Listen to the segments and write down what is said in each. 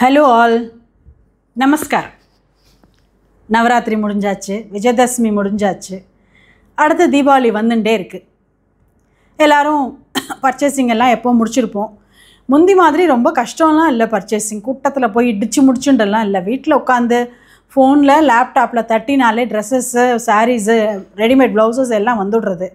Hello all, நமஸ்கார். நவராத்திரி முடிஞ்சாச்சு, விஜயதசமி முடிஞ்சாச்சு, அடுத்த தீபாவளி வந்துட்டே இருக்குது. எல்லோரும் பர்ச்சேசிங் எல்லாம் எப்போ முடிச்சிருப்போம். முந்தி மாதிரி ரொம்ப கஷ்டம்லாம் இல்லை. பர்ச்சேசிங் கூட்டத்தில் போய் இடித்து முடிச்சுட்டெல்லாம் இல்லை. வீட்டில் உட்காந்து ஃபோனில் லேப்டாப்பில் தட்டினாலே ட்ரெஸ்ஸஸ்ஸு, சாரீஸு, ரெடிமேட் ப்ளவுசஸ் எல்லாம் வந்துடுறது.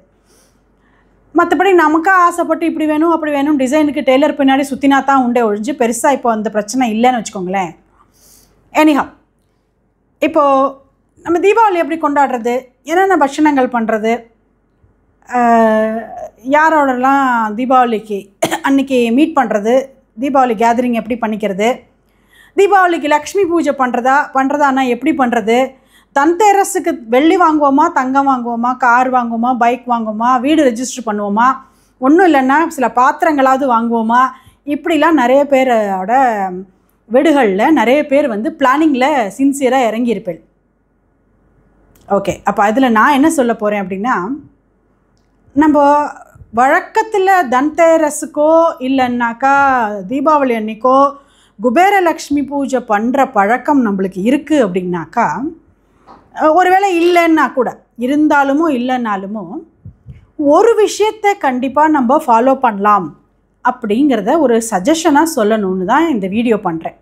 மற்றபடி நமக்கு ஆசைப்பட்டு இப்படி வேணும் அப்படி வேணும் டிசைனுக்கு டெய்லர் பின்னாடி சுற்றினா தான் உண்டே ஒழிஞ்சு பெருசாக இப்போ அந்த பிரச்சனை இல்லைன்னு வச்சுக்கோங்களேன். எனிஹா, இப்போது நம்ம தீபாவளி எப்படி கொண்டாடுறது, என்னென்ன பட்சணங்கள் பண்ணுறது, யாரோடலாம் தீபாவளிக்கு அன்றைக்கி மீட் பண்ணுறது, தீபாவளி கேதரிங் எப்படி பண்ணிக்கிறது, தீபாவளிக்கு லக்ஷ்மி பூஜை பண்ணுறதானா எப்படி பண்ணுறது, தன்தேரஸுக்கு வெள்ளி வாங்குவோமா, தங்கம் வாங்குவோமா, கார் வாங்குவோமா, பைக் வாங்குவோமா, வீடு ரெஜிஸ்டர் பண்ணுவோமா, ஒன்றும் இல்லைன்னா சில பாத்திரங்களாவது வாங்குவோமா, இப்படிலாம் நிறைய பேரோட வீடுகளில் நிறைய பேர் பிளானிங்கில் சின்சியராக இறங்கியிருப்பேன். ஓகே, அப்போ அதில் நான் என்ன சொல்ல போகிறேன் அப்படின்னா, நம்ம வழக்கத்தில் தன்தேரஸுக்கோ இல்லைன்னாக்கா தீபாவளி அன்னைக்கோ குபேரலக்ஷ்மி பூஜை பண்ணுற பழக்கம் நம்மளுக்கு இருக்குது அப்படின்னாக்கா, ஒருவேளை இல்லைன்னா கூட, இருந்தாலுமோ இல்லைன்னாலுமோ ஒரு விஷயத்தை கண்டிப்பாக நம்ம ஃபாலோ பண்ணலாம் அப்படிங்கிறத ஒரு சஜஷனாக சொல்லணும்னு தான் இந்த வீடியோ பண்ணுறேன்.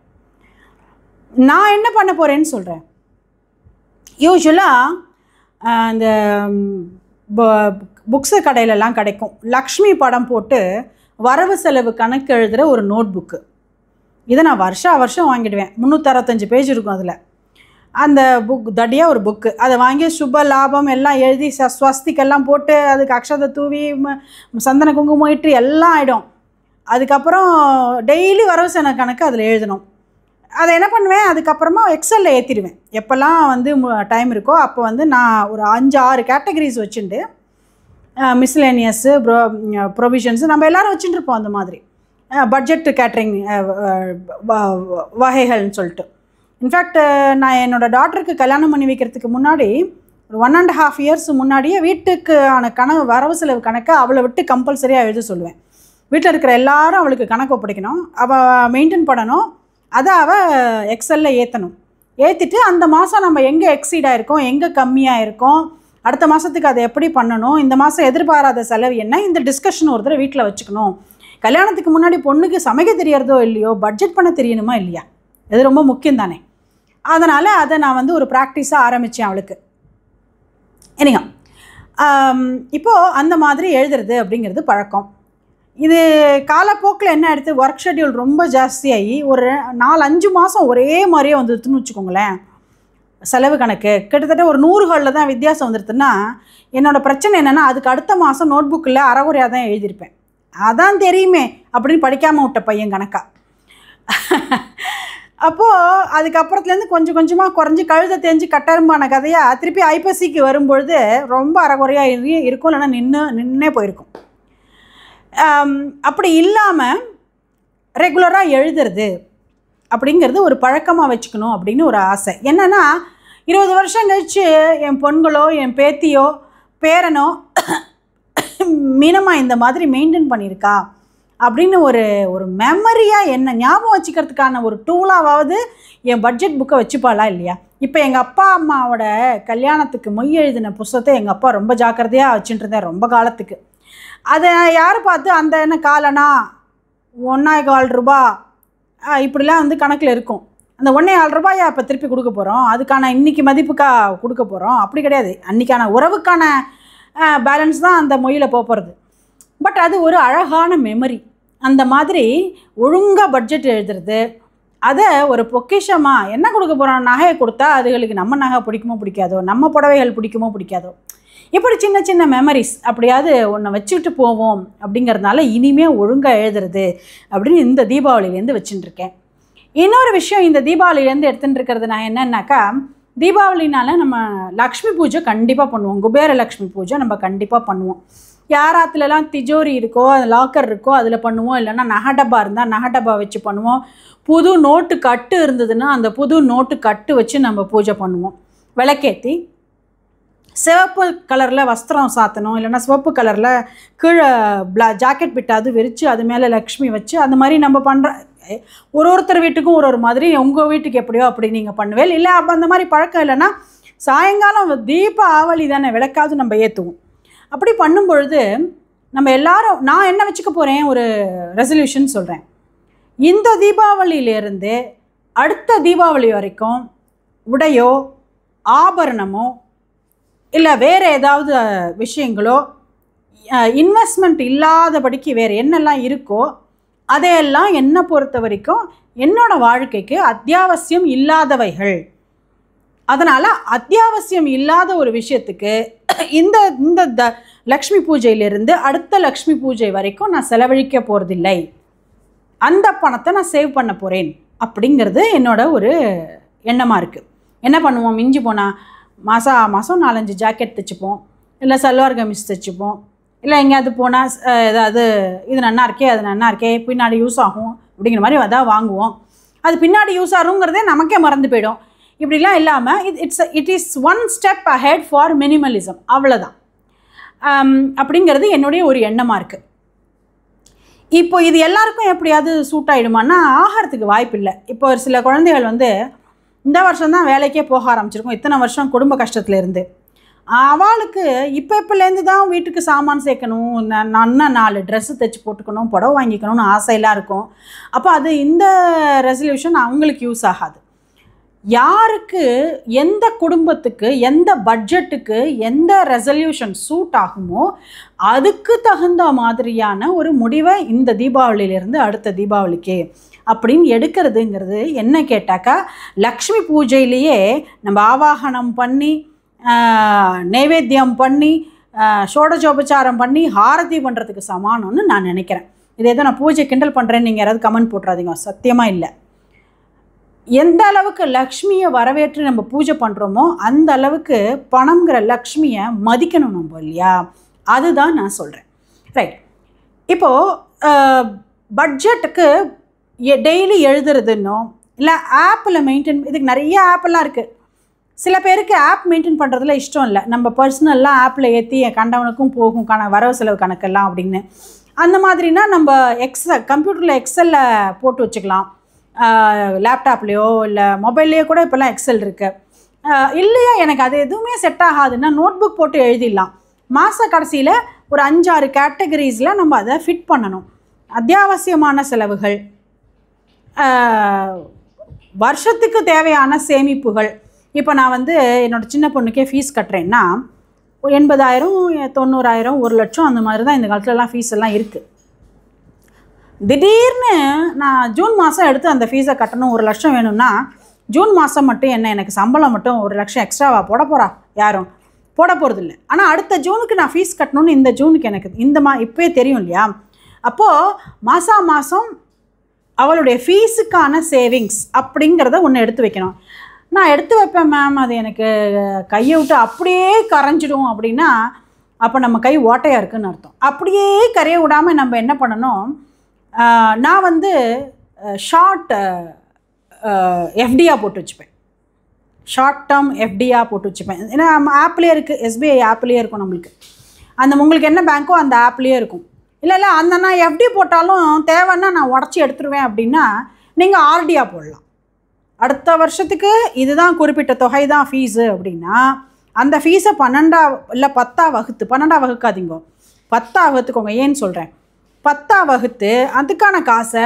நான் என்ன பண்ண போகிறேன்னு சொல்கிறேன். யூஸ்வலாக இந்த புக்ஸு கடையிலலாம் கிடைக்கும், லக்ஷ்மி படம் போட்டு வரவு செலவு கணக்கு எழுதுகிற ஒரு நோட் புக்கு. இதை நான் வருஷம் வாங்கிடுவேன். 365 பேஜ் இருக்கும் அதில். அந்த புக் தடியாக ஒரு புக்கு, அதை வாங்கி சுப லாபம் எல்லாம் எழுதி ஸ்வஸ்திக்கெல்லாம் போட்டு அதுக்கு அக்ஷதை தூவி சந்தன குங்குமம் இட்டு எல்லாம் ஆகிடும். அதுக்கப்புறம் டெய்லி வரவு செலவு கணக்கு அதில் எழுதணும். அதை என்ன பண்ணுவேன், அதுக்கப்புறமா எக்ஸலில் ஏற்றிடுவேன். எப்போல்லாம் டைம் இருக்கோ அப்போ நான் ஒரு 5-6 கேட்டகரிஸ் வச்சுட்டு மிஸ்லேனியஸு, ப்ரொவிஷன்ஸு நம்ம எல்லோரும் வச்சுட்டு இருப்போம். அந்த மாதிரி பட்ஜெட் கேட்ரிங் வகைகள்னு சொல்லிட்டு. இன்ஃபேக்ட் நான் என்னோடய டாட்டருக்கு கல்யாணம் பண்ணி வைக்கிறதுக்கு முன்னாடி ஒரு 1.5 இயர்ஸ் முன்னாடியே வீட்டுக்கான வரவு செலவு கணக்கை அவளை விட்டு கம்பல்சரியாக எழுத சொல்லுவேன். வீட்டில் இருக்கிற எல்லாரும் அவளுக்கு கணக்கு ஒப்படைக்கணும், அவள் மெயின்டைன் பண்ணணும், அதை அவள் எக்ஸலில் ஏற்றிட்டு அந்த மாதம் நம்ம எங்கே எக்ஸீடாக இருக்கோம், எங்கே கம்மியாக இருக்கோம், அடுத்த மாதத்துக்கு அதை எப்படி பண்ணணும், இந்த மாதம் எதிர்பாராத செலவு என்ன, இந்த டிஸ்கஷன் ஒரு தடவை வீட்டில் வச்சுக்கணும். கல்யாணத்துக்கு முன்னாடி பொண்ணுக்கு சமைக்க தெரியறதோ இல்லையோ பட்ஜெட் பண்ண தெரியணுமா இல்லையா, இது ரொம்ப முக்கியம் தானே. அதனால் அதை நான் ஒரு ப்ராக்டிஸாக ஆரம்பித்தேன் அவளுக்கு. என்னங்க, இப்போது அந்த மாதிரி எழுதுறது அப்படிங்கிறது பழக்கம். இது காலப்போக்கில் என்ன எடுத்து ஒர்க் ஷெட்யூல் ரொம்ப ஜாஸ்தியாகி ஒரு 4-5 மாதம் ஒரே மாதிரியே வந்துடுதுன்னு வச்சுக்கோங்களேன். செலவு கணக்கு கிட்டத்தட்ட ஒரு 100களில் தான் வித்தியாசம் வந்துடுதுன்னா, என்னோடய பிரச்சனை என்னென்னா, அதுக்கு அடுத்த மாதம் நோட் புக்கில் அறகுறையாக தான் எழுதியிருப்பேன். அதான் தெரியுமே அப்படின்னு படிக்காமல் விட்ட பையன் கணக்கா. அப்போது அதுக்கப்புறத்துலேருந்து கொஞ்சம் கொஞ்சமாக குறைஞ்சி கழுதை தேஞ்சு கட்டரும்பான கதையாக திருப்பி ஐப்பசிக்கு வரும்பொழுது ரொம்ப அறகுறையாக இருக்கும், இல்லைன்னா நின்னே போயிருக்கும். அப்படி இல்லாமல் ரெகுலராக எழுதுறது அப்படிங்கிறது ஒரு பழக்கமாக வச்சுக்கணும் அப்படின்னு ஒரு ஆசை. என்னென்னா, 20 வருஷம் கழித்து என் பொண்களோ என் பேத்தியோ பேரனோ மீனமாக இந்த மாதிரி மெயின்டைன் பண்ணியிருக்கா அப்படின்னு ஒரு மெமரியாக என்ன ஞாபகம் வச்சுக்கிறதுக்கான ஒரு டூலாவது என் பட்ஜெட் புக்கை வச்சுப்பாளா இல்லையா. இப்போ எங்கள் அப்பா அம்மாவோட கல்யாணத்துக்கு மொய் எழுதின புஸ்தகத்தை எங்கள் அப்பா ரொம்ப ஜாக்கிரதையாக வச்சுட்டு இருந்தேன் ரொம்ப காலத்துக்கு. அதை யார் பார்த்து அந்த என்ன காலனா 1.25 ரூபா இப்படிலாம் கணக்கில் இருக்கும். அந்த 1.25 ரூபாயை இப்போ திருப்பி கொடுக்க போகிறோம், அதுக்கான இன்றைக்கி மதிப்புக்கா கொடுக்க போகிறோம், அப்படி கிடையாது. அன்றைக்கான உறவுக்கான பேலன்ஸ் தான் அந்த மொழியில் போகிறது. பட் அது ஒரு அழகான மெமரி. அந்த மாதிரி ஒழுங்காக பட்ஜெட் எழுதுறது, அதை ஒரு பொக்கிஷமாக என்ன கொடுக்க போகிறோம், நகையை கொடுத்தா அதுகளுக்கு நம்ம நகை பிடிக்குமோ பிடிக்காதோ, நம்ம புடவைகள் பிடிக்குமோ பிடிக்காதோ, இப்படி சின்ன சின்ன மெமரிஸ் அப்படியாவது ஒன்று வச்சுக்கிட்டு போவோம். அப்படிங்கிறதுனால இனிமேல் ஒழுங்காக எழுதுறது அப்படின்னு இந்த தீபாவளிலேருந்து வச்சுட்டுருக்கேன். இன்னொரு விஷயம், இந்த தீபாவளிலேருந்து எடுத்துகிட்டு இருக்கிறது நான் என்னன்னாக்கா, தீபாவளினால நம்ம லக்ஷ்மி பூஜை கண்டிப்பாக பண்ணுவோம். குபேரலக்ஷ்மி பூஜை நம்ம கண்டிப்பாக பண்ணுவோம். யாராத்துலலாம் திஜோரி இருக்கோ, அது லாக்கர் இருக்கோ அதில் பண்ணுவோம், இல்லைன்னா நகடப்பா இருந்தால் நகடப்பா வச்சு பண்ணுவோம். புது நோட்டு கட்டு இருந்ததுன்னா அந்த புது நோட்டு கட்டு வச்சு நம்ம பூஜை பண்ணுவோம். விளக்கேற்றி சிவப்பு கலரில் வஸ்திரம் சாத்தணும், இல்லைன்னா சிவப்பு கலரில் கீழே ஜாக்கெட் பிட்டாது விரித்து அது மேலே லக்ஷ்மி வச்சு அந்த மாதிரி நம்ம பண்ணுற ஒருத்தர் வீட்டுக்கும் ஒரு மாதிரி, உங்கள் வீட்டுக்கு எப்படியோ அப்படி நீங்கள் பண்ணுவேன் இல்லை. அப்போ அந்த மாதிரி பழக்கம் இல்லைன்னா சாயங்காலம் தீப ஆவலி தானே, விளக்காவது நம்ம ஏற்றுவோம். அப்படி பண்ணும் பொழுது நம்ம எல்லாரும், நான் என்ன வச்சுக்க போகிறேன், ஒரு ரெசல்யூஷன் சொல்கிறேன். இந்த தீபாவளியிலேருந்து அடுத்த தீபாவளி வரைக்கும் உடையோ ஆபரணமோ இல்லை வேறு ஏதாவது விஷயங்களோ இன்வெஸ்ட்மெண்ட் இல்லாதபடிக்கு வேறு என்னெல்லாம் இருக்கோ அதையெல்லாம் என்னை பொறுத்த வரைக்கும் என்னோடய வாழ்க்கைக்கு அத்தியாவசியம் இல்லாதவைகள். அதனால் அத்தியாவசியம் இல்லாத ஒரு விஷயத்துக்கு இந்த இந்த லக்ஷ்மி பூஜையிலிருந்து அடுத்த லக்ஷ்மி பூஜை வரைக்கும் நான் செலவழிக்க போகிறதில்லை. அந்த பணத்தை நான் சேவ் பண்ண போகிறேன் அப்படிங்கிறது என்னோட ஒரு எண்ணமாக இருக்குது. என்ன பண்ணுவோம், மிஞ்சி போனால் மாதம் 4-5 ஜாக்கெட் தைச்சிப்போம், இல்லை சல்வார் கமிஸ் தைச்சிப்போம், இல்லை எங்கேயாவது போனால் ஏதாவது இது நன்னா இருக்கே அது நன்னா இருக்கே பின்னாடி யூஸ் ஆகும் அப்படிங்கிற மாதிரி அதான் வாங்குவோம். அது பின்னாடி யூஸ் ஆகுங்கிறதே நமக்கே மறந்து போயிடும். இப்படிலாம் இல்லாமல் it is one step ahead for minimalism, அவ்வளோதான். அப்படிங்கிறது என்னுடைய ஒரு எண்ணமாக இருக்குது. இப்போ இது எல்லாருக்கும் எப்படியாவது சூட் ஆகிடுமான்னா ஆகிறதுக்கு வாய்ப்பு இல்லை. இப்போ ஒரு சில குழந்தைகள் வந்து இந்த வருஷம்தான் வேலைக்கே போக ஆரம்பிச்சிருக்கோம், இத்தனை வருஷம் குடும்ப கஷ்டத்துலேருந்து. அவளுக்கு இப்போலேருந்து தான் வீட்டுக்கு சாமான் சேர்க்கணும், நன்னா 4 ட்ரெஸ்ஸு தைச்சி போட்டுக்கணும், புடவை வாங்கிக்கணும்னு ஆசையெல்லாம் இருக்கும். அப்போ அது இந்த ரெசல்யூஷன் அவங்களுக்கு யூஸ் ஆகாது. யாருக்கு எந்த குடும்பத்துக்கு எந்த பட்ஜெட்டுக்கு எந்த ரெசல்யூஷன் சூட் ஆகுமோ அதுக்கு தகுந்த மாதிரியான ஒரு முடிவை இந்த தீபாவளியிலேருந்து அடுத்த தீபாவளிக்கு அப்படின்னு எடுக்கிறதுங்கிறது என்ன கேட்டாக்கா, லக்ஷ்மி பூஜையிலேயே நம்ம ஆவாகனம் பண்ணி நைவேத்தியம் பண்ணி ஷோடசோபச்சாரம் பண்ணி ஹாரதி பண்ணுறதுக்கு சமானம்னு நான் நினைக்கிறேன். இதை ஏதோ நான் பூஜை கிண்டல் பண்ணுறேன்னு நீங்கள் யாராவது கமெண்ட் போட்டுறாதீங்க, சத்தியமாக இல்லை. எந்த அளவுக்கு லக்ஷ்மியை வரவேற்று நம்ம பூஜை பண்ணுறோமோ அந்த அளவுக்கு பணம்ங்கிற லக்ஷ்மியை மதிக்கணும் நம்ம, இல்லையா? அதுதான் நான் சொல்கிறேன். ரைட். இப்போது பட்ஜெட்டுக்கு டெய்லி எழுதுறதுன்னோ இல்லை ஆப்பில் மெயின்டைன், இதுக்கு நிறைய ஆப்பெல்லாம் இருக்குது. சில பேருக்கு ஆப் மெயின்டைன் பண்ணுறதுல இஷ்டம் இல்லை, நம்ம பர்சனல்லாம் ஆப்பில் ஏற்றி கண்டவனுக்கும் போகும் வரவு செலவு கணக்கெல்லாம் அப்படின்னு. அந்த மாதிரினா நம்ம கம்ப்யூட்டரில் எக்ஸலில் போட்டு வச்சுக்கலாம், லேப்டாப்லேயோ இல்லை மொபைல்லையோ கூட இப்போல்லாம் எக்ஸல் இருக்குது. இல்லையா எனக்கு அது எதுவுமே செட் ஆகாதுன்னா நோட் புக் போட்டு எழுதிடலாம். மாத கடைசியில் ஒரு 5-6 கேட்டகரிஸில் நம்ம அதை ஃபிட் பண்ணணும். அத்தியாவசியமான செலவுகள், வருஷத்துக்கு தேவையான சேமிப்புகள். இப்போ நான் வந்து என்னோடய சின்ன பொண்ணுக்கே ஃபீஸ் கட்டுறேன்னா 80,000, 90,000, 1,00,000 அந்த மாதிரி தான் இந்த காலத்துலலாம் ஃபீஸ் எல்லாம் இருக்குது. திடீர்னு நான் ஜூன் மாதம் எடுத்து அந்த ஃபீஸை கட்டணும், 1,00,000 வேணும்னா ஜூன் மாதம் மட்டும் எனக்கு சம்பளம் மட்டும் 1,00,000 எக்ஸ்ட்ராவா போட போகிறா? யாரும் போட போகிறதில்ல. ஆனால் அடுத்த ஜூனுக்கு நான் ஃபீஸ் கட்டணும்னு இந்த ஜூனுக்கு எனக்கு இப்போயே தெரியும் இல்லையா? அப்போது மாதம் அவளுடைய ஃபீஸுக்கான சேவிங்ஸ் அப்படிங்கிறத ஒன்று எடுத்து வைக்கணும். நான் எடுத்து வைப்பேன் மேம், அது எனக்கு கையை விட்டு அப்படியே கரைஞ்சிடும் அப்படின்னா அப்போ நம்ம கை ஓட்டையாக இருக்குதுன்னு அர்த்தம். அப்படியே கரைய விடாமல் நம்ம என்ன பண்ணணும், நான் வந்து ஷார்ட் எஃப்டியாக போட்டு வச்சுப்பேன், ஷார்ட் டேர்ம் எஃப்டியாக போட்டு வச்சுப்பேன். ஏன்னா ஆப்லேயே இருக்குது, எஸ்பிஐ ஆப்லேயே இருக்கும் நம்மளுக்கு. அந்த உங்களுக்கு என்ன பேங்க்கோ அந்த ஆப்லேயே இருக்கும். இல்லை அந்த நான் எஃப்டி போட்டாலும் தேவைன்னா நான் உடச்சி எடுத்துருவேன் அப்படின்னா நீங்கள் ஆர்டியாக போடலாம். அடுத்த வருஷத்துக்கு இதுதான் குறிப்பிட்ட தொகை தான் ஃபீஸு அப்படின்னா அந்த ஃபீஸை 12 இல்லை 10 வகுத்து, 12 வகுக்காதீங்க, 10 வகுத்துக்கோங்க. ஏன்னு சொல்கிறேன், 10 வகுத்து அதுக்கான காசை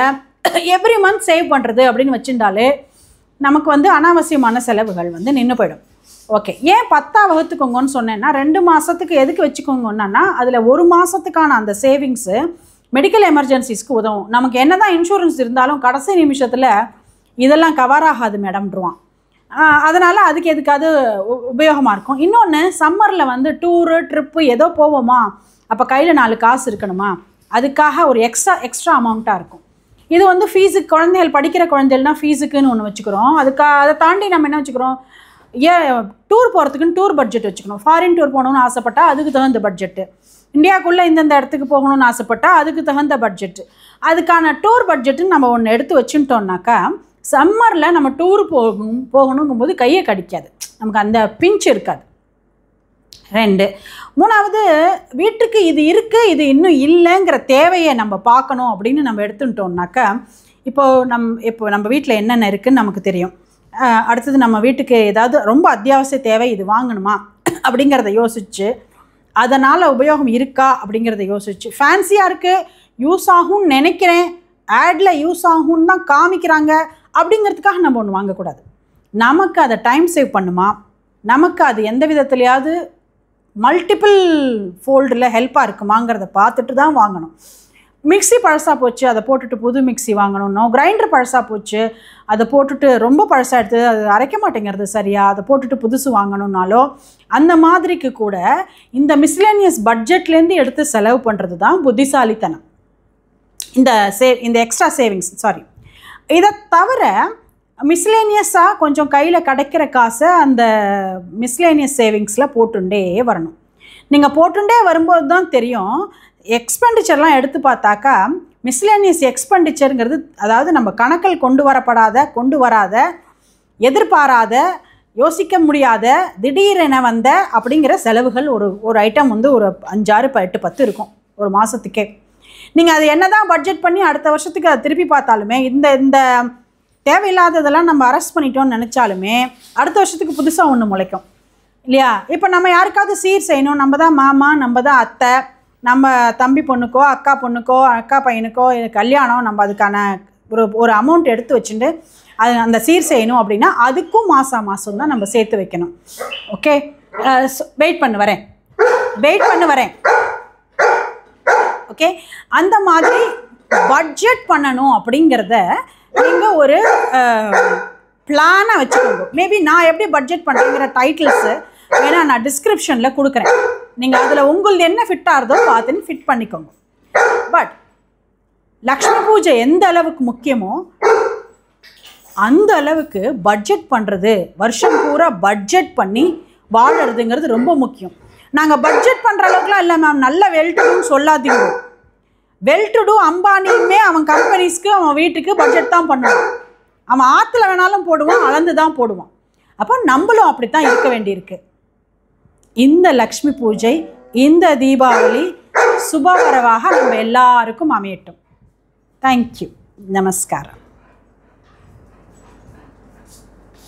எவ்ரி மந்த் சேவ் பண்ணுறது அப்படின்னு வச்சுட்டாலே நமக்கு வந்து அனாவசியமான செலவுகள் வந்து நின்று போயிடும். ஓகே, ஏன் 10 வகுத்துக்கோங்கன்னு சொன்னேன்னா 2 மாதத்துக்கு எதுக்கு வச்சுக்கோங்கன்னா அதில் 1 மாதத்துக்கான அந்த சேவிங்ஸு மெடிக்கல் எமர்ஜென்சிஸ்க்கு உதவும். நமக்கு என்ன தான் இன்சூரன்ஸ் இருந்தாலும் கடைசி நிமிஷத்தில் இதெல்லாம் கவர் ஆகாது மேடம்ன்றுவான். அதனால் அதுக்கு எதுக்காவது உபயோகமாக இருக்கும். இன்னொன்று, சம்மரில் வந்து டூரு ட்ரிப்பு ஏதோ போவோமா, அப்போ கையில் 4 காசு இருக்கணுமா, அதுக்காக ஒரு எக்ஸ்ட்ரா அமௌண்ட்டாக இருக்கும். இது வந்து ஃபீஸுக்கு, குழந்தைகள் படிக்கிற குழந்தைகள்னால் ஃபீஸுக்குன்னு ஒன்று வச்சுக்கிறோம். அதை தாண்டி நம்ம என்ன வச்சுக்கிறோம், டூர் போகிறதுக்குன்னு டூர் பட்ஜெட் வச்சுக்கணும். ஃபாரின் டூர் போகணுன்னு ஆசைப்பட்டால் அதுக்கு தகுந்த பட்ஜெட்டு, இந்தியாவுக்குள்ளே இந்தந்த இடத்துக்கு போகணும்னு ஆசைப்பட்டால் அதுக்கு தகுந்த பட்ஜெட்டு, அதுக்கான டூர் பட்ஜெட்டுன்னு நம்ம ஒன்று எடுத்து வச்சுட்டோம்னாக்கா சம்மரில் நம்ம டூர் போகணுங்கும்போது கையை கடிக்காது, நமக்கு அந்த பிஞ்ச் இருக்காது. 2, 3வது, வீட்டுக்கு இது இருக்குது இது இன்னும் இல்லைங்கிற தேவையை நம்ம பார்க்கணும் அப்படின்னு நம்ம எடுத்துட்டோம்னாக்கா இப்போ நம்ம வீட்டில் என்னென்ன இருக்குதுன்னு நமக்கு தெரியும். அடுத்தது நம்ம வீட்டுக்கு ஏதாவது ரொம்ப அத்தியாவசிய தேவை இது வாங்கணுமா அப்படிங்கிறத யோசித்து, அதனால் உபயோகம் இருக்கா அப்படிங்கிறத யோசித்து, ஃபேன்சியாக இருக்குது யூஸ் ஆகும்னு நினைக்கிறேன், ஆடில் யூஸ் ஆகும்னு தான் காமிக்கிறாங்க அப்படிங்கிறதுக்காக நம்ம ஒன்று வாங்கக்கூடாது. நமக்கு அதை டைம் சேவ் பண்ணுமா, நமக்கு அது எந்த விதத்துலையாவது மல்டிபிள் ஃபோல்டில் ஹெல்ப்பாக இருக்குமாங்கிறத பார்த்துட்டு தான் வாங்கணும். மிக்ஸி பழசாக போச்சு அதை போட்டுட்டு புது மிக்ஸி வாங்கணும்னோ, கிரைண்டர் பழசாக போச்சு அதை போட்டுட்டு ரொம்ப பழசாக எடுத்து அது அரைக்க மாட்டேங்கிறது சரியா அதை போட்டுட்டு புதுசு வாங்கணுன்னாலோ, அந்த மாதிரிக்கு கூட இந்த மிஸ்லேனியஸ் பட்ஜெட்லேருந்து எடுத்து செலவு பண்ணுறது தான் புத்திசாலித்தனம். இந்த எக்ஸ்ட்ரா சேவிங்ஸ் இதை தவிர மிஸ்லேனியஸாக கொஞ்சம் கையில் கிடைக்கிற காசை அந்த மிஸ்லேனியஸ் சேவிங்ஸில் போட்டுண்டே வரணும். நீங்கள் போட்டுண்டே வரும்போது தான் தெரியும், எக்ஸ்பெண்டிச்சர்லாம் எடுத்து பார்த்தாக்கா மிஸ்லேனியஸ் எக்ஸ்பெண்டிச்சருங்கிறது, அதாவது நம்ம கணக்கில் கொண்டு வராத எதிர்பாராத யோசிக்க முடியாத திடீரென வந்த அப்படிங்கிற செலவுகள் ஒரு ஐட்டம் வந்து ஒரு 5, 6, 8, 10 இருக்கும் ஒரு மாதத்துக்கே. நீங்கள் அது என்ன தான் பட்ஜெட் பண்ணி அடுத்த வருஷத்துக்கு அதை திருப்பி பார்த்தாலுமே இந்த தேவையில்லாததெல்லாம் நம்ம அரெஸ்ட் பண்ணிட்டோம்னு நினச்சாலுமே அடுத்த வருஷத்துக்கு புதுசாக ஒன்று முளைக்கும் இல்லையா? இப்போ நம்ம யாருக்காவது சீர் செய்யணும், நம்ம தான் மாமா, நம்ம தான் அத்தை, நம்ம தம்பி பொண்ணுக்கோ அக்கா பொண்ணுக்கோ அக்கா பையனுக்கோ கல்யாணம், நம்ம அதுக்கான ஒரு அமௌண்ட் எடுத்து வச்சுட்டு அந்த சீர் செய்யணும் அப்படின்னா அதுக்கும் மாதம் தான் நம்ம சேர்த்து வைக்கணும். ஓகே, வெயிட் பண்ணு வரேன். ஓகே, அந்த மாதிரி பட்ஜெட் பண்ணணும் அப்படிங்கிறத நீங்கள் ஒரு பிளானை வச்சுக்கோங்க. மேபி நான் எப்படி பட்ஜெட் பண்ணுறேங்கிற டைட்டில்ஸு வேணால் நான் டிஸ்கிரிப்ஷனில் கொடுக்குறேன். நீங்கள் அதில் உங்களுக்கு என்ன ஃபிட் ஆகிறதோ பார்த்துன்னு ஃபிட் பண்ணிக்கோங்க. பட் லக்ஷ்மி பூஜை எந்த அளவுக்கு முக்கியமோ அந்த அளவுக்கு பட்ஜெட் பண்ணுறது, வருஷம் பூரா பட்ஜெட் பண்ணி வாழறதுங்கிறது ரொம்ப முக்கியம். நாங்கள் பட்ஜெட் பண்ணுற அளவுக்குலாம் இல்லை மேம், நல்ல வெல்டுன்னு சொல்லாதீங்க. வெல்டுடு அம்பானியுமே அவன் கம்பெனிஸ்க்கு அவன் வீட்டுக்கு பட்ஜெட் தான் பண்ணுவான். அவன் ஆற்றுல வேணாலும் போடுவான், அளந்து தான் போடுவான். அப்போ நம்மளும் அப்படித்தான் இருக்க வேண்டியிருக்கு. இந்த லக்ஷ்மி பூஜை, இந்த தீபாவளி சுபவரவாக நம்ம எல்லாருக்கும் அமையட்டும். தேங்க்யூ. நமஸ்காரம்.